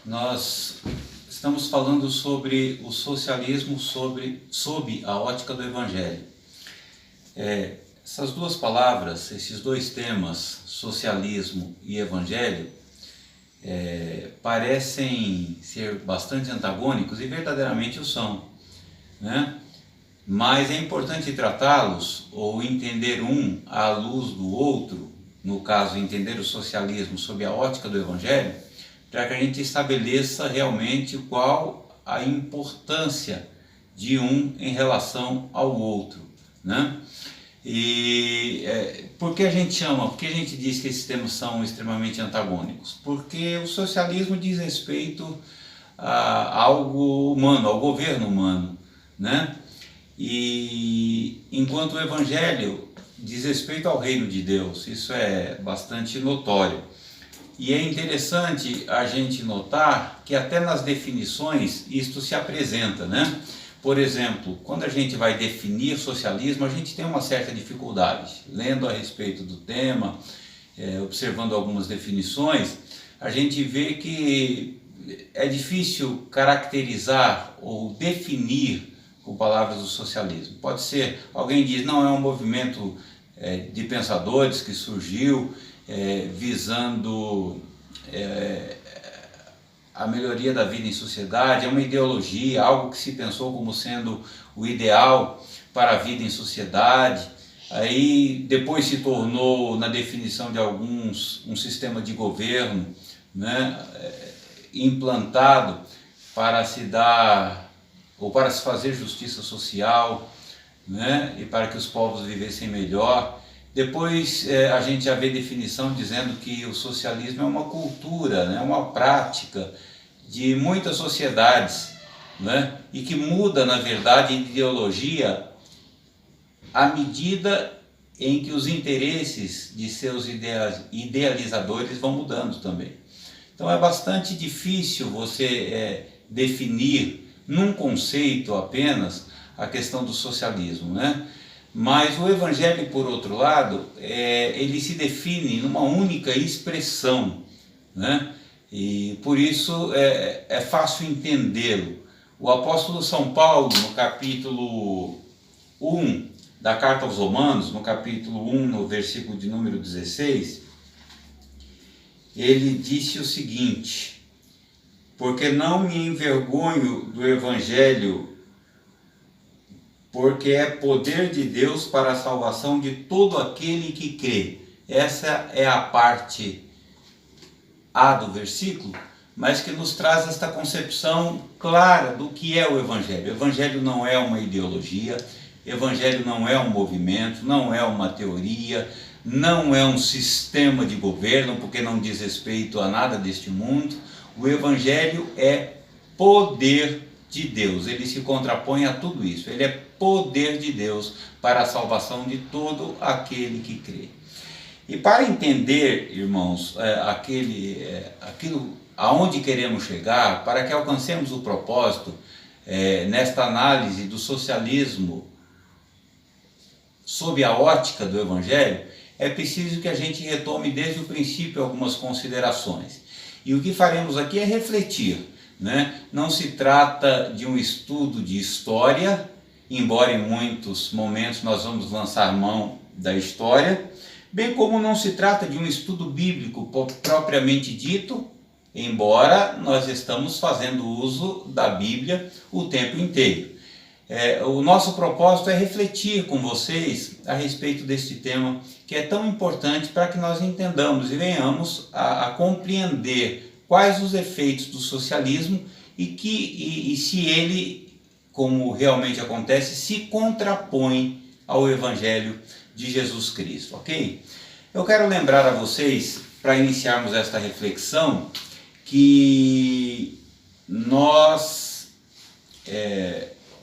Nós estamos falando sobre o socialismo sob a ótica do Evangelho. Essas duas palavras, esses dois temas, socialismo e Evangelho, parecem ser bastante antagônicos e verdadeiramente o são, né? Mas é importante tratá-los ou entender um à luz do outro, no caso entender o socialismo sob a ótica do Evangelho, para que a gente estabeleça realmente qual a importância de um em relação ao outro, né? E por que a gente chama, por que a gente diz que esses temas são extremamente antagônicos? Porque o socialismo diz respeito a algo humano, ao governo humano, né? E enquanto o Evangelho diz respeito ao reino de Deus, isso é bastante notório. E é interessante a gente notar que até nas definições isto se apresenta, né? Por exemplo, quando a gente vai definir socialismo, a gente tem uma certa dificuldade. Lendo a respeito do tema, observando algumas definições, a gente vê que é difícil caracterizar ou definir com palavras do socialismo. Pode ser, alguém diz, não, é um movimento de pensadores que surgiu visando a melhoria da vida em sociedade, é uma ideologia, algo que se pensou como sendo o ideal para a vida em sociedade. Aí depois se tornou, na definição de alguns, um sistema de governo, né, implantado para se dar, ou para se fazer justiça social, né, e para que os povos vivessem melhor. Depois a gente já vê definição dizendo que o socialismo é uma cultura, né, uma prática de muitas sociedades, né, e que muda, na verdade, de ideologia à medida em que os interesses de seus idealizadores vão mudando também. Então é bastante difícil você definir num conceito apenas a questão do socialismo, né? Mas o Evangelho, por outro lado, ele se define numa única expressão, né? E por isso é fácil entendê-lo. O apóstolo São Paulo, no capítulo 1 da Carta aos Romanos, no capítulo 1, no versículo de número 16, ele disse o seguinte: porque não me envergonho do Evangelho, porque é poder de Deus para a salvação de todo aquele que crê. Essa é a parte A do versículo, mas que nos traz esta concepção clara do que é o Evangelho. O Evangelho não é uma ideologia, o Evangelho não é um movimento, não é uma teoria, não é um sistema de governo, porque não diz respeito a nada deste mundo. O Evangelho é poder de Deus, ele se contrapõe a tudo isso, ele é poder de Deus para a salvação de todo aquele que crê. E para entender, irmãos, aquilo aonde queremos chegar, para que alcancemos o propósito, nesta análise do socialismo sob a ótica do Evangelho, é preciso que a gente retome desde o princípio algumas considerações. E o que faremos aqui é refletir, né? Não se trata de um estudo de história, embora em muitos momentos nós vamos lançar mão da história, bem como não se trata de um estudo bíblico propriamente dito, embora nós estamos fazendo uso da Bíblia o tempo inteiro. O nosso propósito é refletir com vocês a respeito deste tema que é tão importante para que nós entendamos e venhamos a compreender quais os efeitos do socialismo e se ele, como realmente acontece, se contrapõe ao Evangelho de Jesus Cristo, ok? Eu quero lembrar a vocês, para iniciarmos esta reflexão, que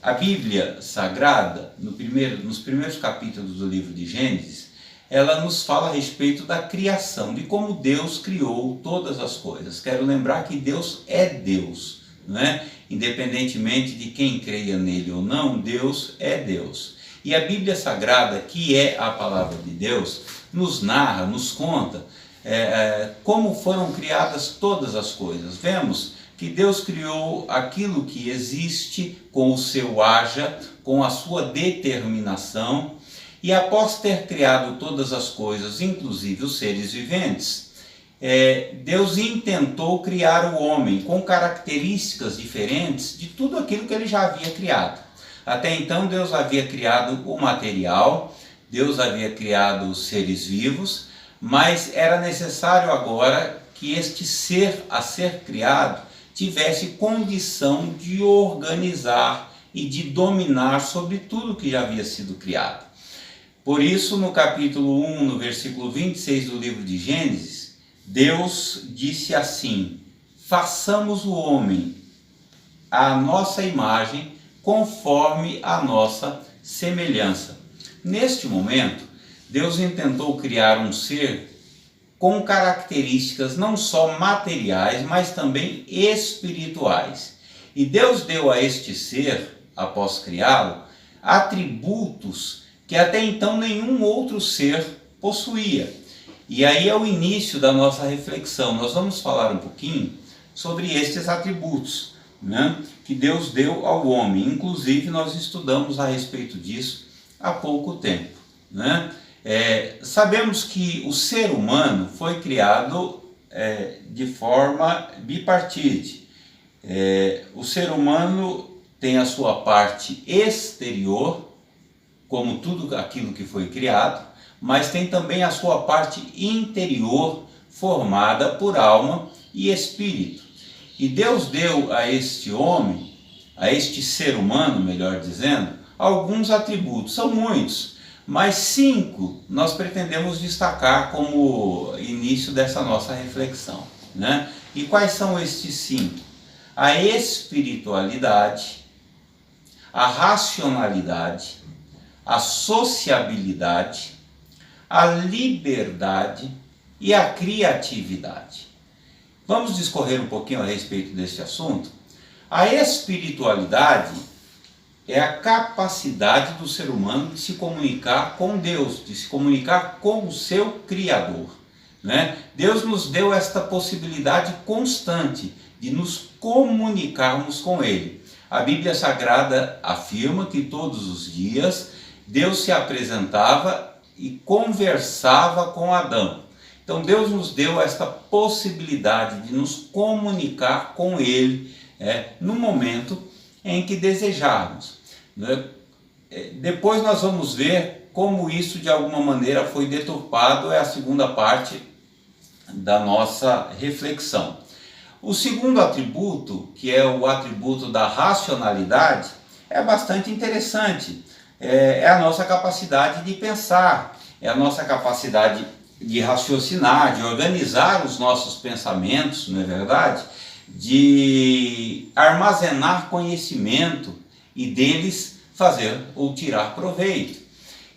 a Bíblia Sagrada, nos primeiros capítulos do livro de Gênesis, ela nos fala a respeito da criação, de como Deus criou todas as coisas. Quero lembrar que Deus é Deus, né? Independentemente de quem creia nele ou não, Deus é Deus. E a Bíblia Sagrada, que é a palavra de Deus, nos narra, nos conta como foram criadas todas as coisas. Vemos que Deus criou aquilo que existe com o seu haja, com a sua determinação, e após ter criado todas as coisas, inclusive os seres viventes, Deus intentou criar o homem com características diferentes de tudo aquilo que ele já havia criado. Até então Deus havia criado o material, Deus havia criado os seres vivos, mas era necessário agora que este ser a ser criado tivesse condição de organizar e de dominar sobre tudo que já havia sido criado. Por isso, no capítulo 1, no versículo 26 do livro de Gênesis, Deus disse assim: façamos o homem à nossa imagem, conforme a nossa semelhança. Neste momento, Deus intentou criar um ser com características não só materiais, mas também espirituais. E Deus deu a este ser, após criá-lo, atributos que até então nenhum outro ser possuía. E aí é o início da nossa reflexão. Nós vamos falar um pouquinho sobre estes atributos, né, que Deus deu ao homem. Inclusive nós estudamos a respeito disso há pouco tempo, né? Sabemos que o ser humano foi criado de forma bipartite. O ser humano tem a sua parte exterior, como tudo aquilo que foi criado, mas tem também a sua parte interior, formada por alma e espírito. E Deus deu a este homem, a este ser humano, melhor dizendo, alguns atributos. São muitos, mas 5 nós pretendemos destacar como início dessa nossa reflexão, né? E quais são estes 5? A espiritualidade, a racionalidade, a sociabilidade, a liberdade e a criatividade. Vamos discorrer um pouquinho a respeito deste assunto? A espiritualidade é a capacidade do ser humano de se comunicar com Deus, de se comunicar com o seu Criador, né? Deus nos deu esta possibilidade constante de nos comunicarmos com Ele. A Bíblia Sagrada afirma que todos os dias Deus se apresentava e conversava com Adão. Então Deus nos deu esta possibilidade de nos comunicar com Ele no momento em que desejarmos. Depois nós vamos ver como isso de alguma maneira foi deturpado, é a segunda parte da nossa reflexão. O segundo atributo, que é o atributo da racionalidade, é bastante interessante. É a nossa capacidade de pensar, é a nossa capacidade de raciocinar, de organizar os nossos pensamentos, não é verdade? De armazenar conhecimento e deles fazer ou tirar proveito.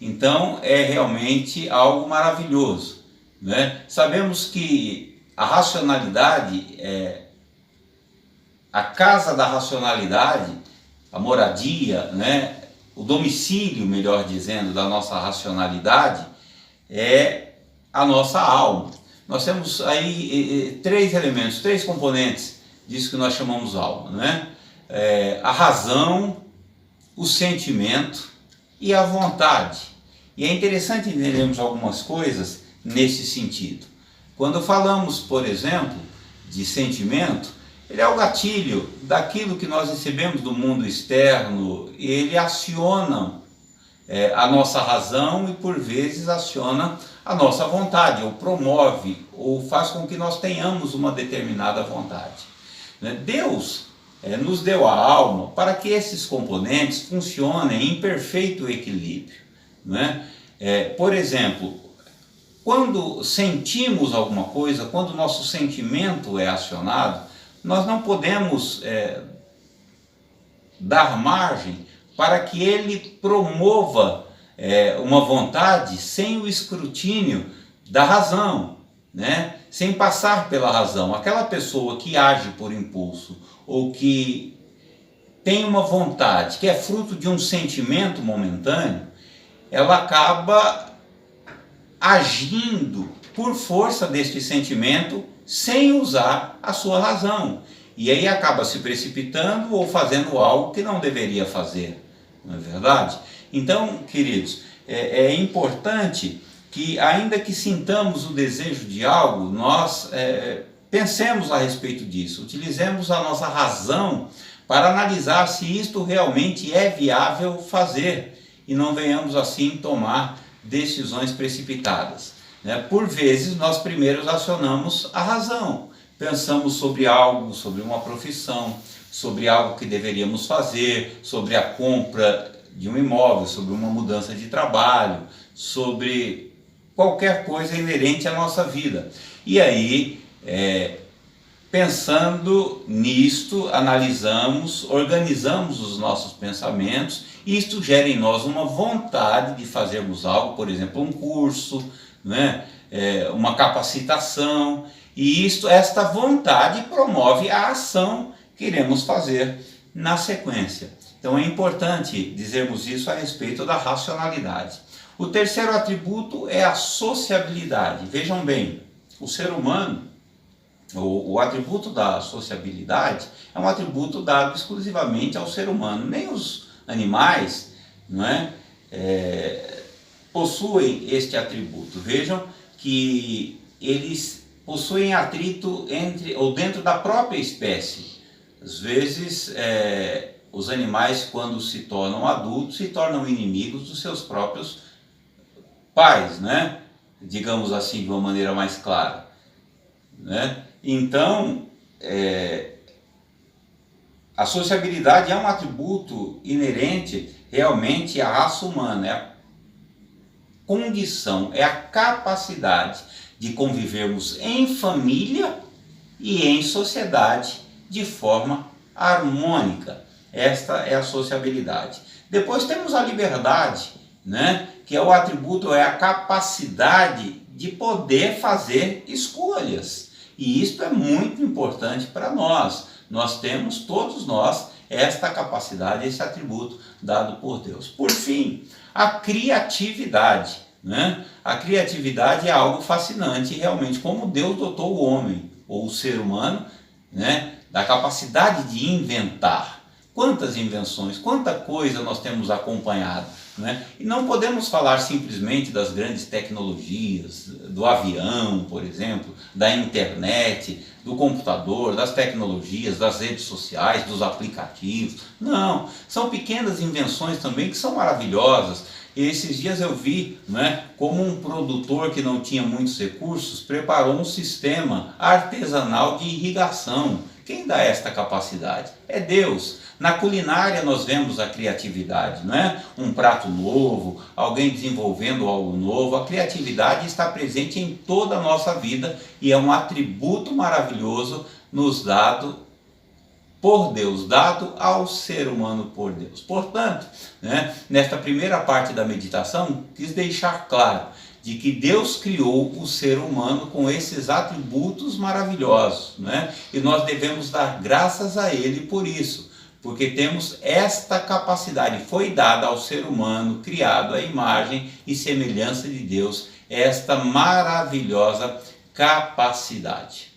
Então é realmente algo maravilhoso, né? Sabemos que a racionalidade, a casa da racionalidade, a moradia, né? O domicílio, melhor dizendo, da nossa racionalidade é a nossa alma. Nós temos aí 3 elementos, 3 componentes disso que nós chamamos alma, né? A razão, o sentimento e a vontade. E é interessante entendermos algumas coisas nesse sentido. Quando falamos, por exemplo, de sentimento, ele é o gatilho daquilo que nós recebemos do mundo externo, ele aciona a nossa razão e por vezes aciona a nossa vontade, ou promove, ou faz com que nós tenhamos uma determinada vontade. Deus nos deu a alma para que esses componentes funcionem em perfeito equilíbrio, né? Por exemplo, quando sentimos alguma coisa, quando o nosso sentimento é acionado, nós não podemos dar margem para que ele promova uma vontade sem o escrutínio da razão, né? Sem passar pela razão. Aquela pessoa que age por impulso ou que tem uma vontade que é fruto de um sentimento momentâneo, ela acaba agindo por força deste sentimento sem usar a sua razão. E aí acaba se precipitando ou fazendo algo que não deveria fazer, não é verdade? Então, queridos, é importante que, ainda que sintamos o desejo de algo, nós pensemos a respeito disso, utilizemos a nossa razão para analisar se isto realmente é viável fazer e não venhamos assim tomar decisões precipitadas, né? Por vezes nós primeiro acionamos a razão, pensamos sobre algo, sobre uma profissão, sobre algo que deveríamos fazer, sobre a compra de um imóvel, sobre uma mudança de trabalho, sobre qualquer coisa inerente à nossa vida. E aí, pensando nisto, analisamos, organizamos os nossos pensamentos e isto gera em nós uma vontade de fazermos algo, por exemplo, um curso, né? Uma capacitação, e esta vontade promove a ação que iremos fazer na sequência. Então é importante dizermos isso a respeito da racionalidade. O terceiro atributo é a sociabilidade. Vejam bem, o ser humano, o atributo da sociabilidade é um atributo dado exclusivamente ao ser humano. Nem os animais, não é, possuem este atributo. Vejam que eles possuem atrito entre ou dentro da própria espécie. Às vezes, os animais, quando se tornam adultos, se tornam inimigos dos seus próprios pais, né? Digamos assim, de uma maneira mais clara, né? Então, a sociabilidade é um atributo inerente realmente à raça humana, é a condição, é a capacidade de convivermos em família e em sociedade de forma harmônica. Esta é a sociabilidade. Depois temos a liberdade, né? Que é o atributo, é a capacidade de poder fazer escolhas. E isso é muito importante para nós. Nós temos, todos nós, esta capacidade, esse atributo dado por Deus. Por fim, a criatividade, né? A criatividade é algo fascinante, realmente, como Deus dotou o homem, ou o ser humano, né? Da capacidade de inventar. Quantas invenções, quanta coisa nós temos acompanhado, né? E não podemos falar simplesmente das grandes tecnologias, do avião, por exemplo, da internet, do computador, das tecnologias, das redes sociais, dos aplicativos. Não, são pequenas invenções também que são maravilhosas. E esses dias eu vi, né, como um produtor que não tinha muitos recursos preparou um sistema artesanal de irrigação. Quem dá esta capacidade? É Deus. Na culinária nós vemos a criatividade, não é? Um prato novo, alguém desenvolvendo algo novo. A criatividade está presente em toda a nossa vida e é um atributo maravilhoso nos dado por Deus, dado ao ser humano por Deus. Portanto, né, nesta primeira parte da meditação, quis deixar claro de que Deus criou o ser humano com esses atributos maravilhosos, né? E nós devemos dar graças a Ele por isso, porque temos esta capacidade, foi dada ao ser humano, criado à imagem e semelhança de Deus, esta maravilhosa capacidade.